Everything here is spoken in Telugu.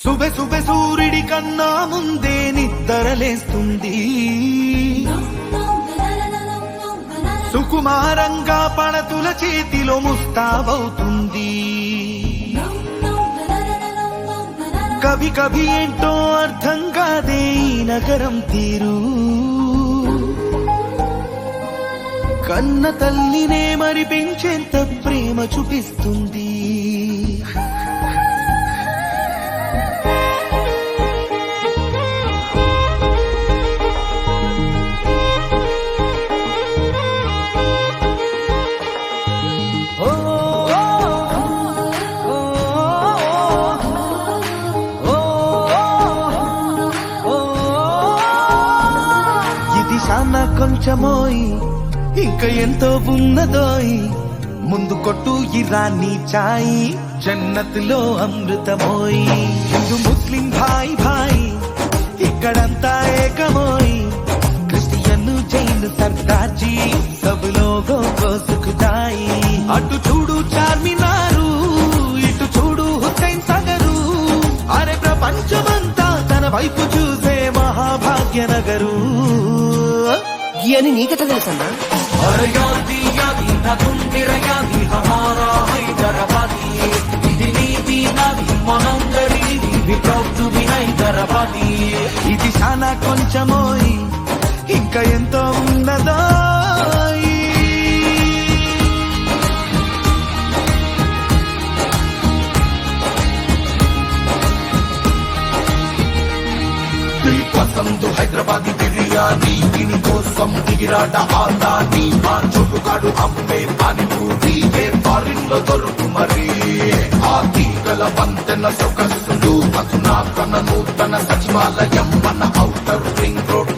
సుబె సుబె సూర్యుడి కన్నా ముందే నిద్రలేస్తుంది. సుకుమారంగా పడతుల చేతిలో ముస్తాబవుతుంది. కవి కవి ఏంటో అర్థం కాదే ఈ నగరం తీరు. కన్న తల్లినే మరిపించేంత ప్రేమ చూపిస్తుంది. కొంచెమోయి ఇంకా ఎంతో ఉన్నదోయి. ముందు కొట్టు ఇరానీ చాయి, జన్నత్లో అమృతమోయి. హిందూ ముస్లిం భాయ్ భాయ్ ఇక్కడంతా ఏకమోయి. క్రిస్టియన్ జైన్ సర్దార్జీ సబ్ లోగో కో సుఖదాయి. అటు చూడు చార్మినారు, ఇటు చూడు హుస్సేన్ సాగరు. అరే ప్రపంచమంతా తన వైపు చూసే మహాభాగ్య నగరు. అని నీకెట్లా తెలుసన్నా? ఇది చాలా కొంచెమోయి ఇంకా ఎంతో ఉన్నదో. పసందు హైదరాబాదీ బిర్యానీ, దీనికోసం దిగిరాట ఆదాని. మా చోటుగాడు అమ్మే పానీపూరి ఏ ఫారిన్ లో దొరుకు మరి. ఆ తీగల వంతెన సొగసులు అధునాతన నూతన సచివాలయం మన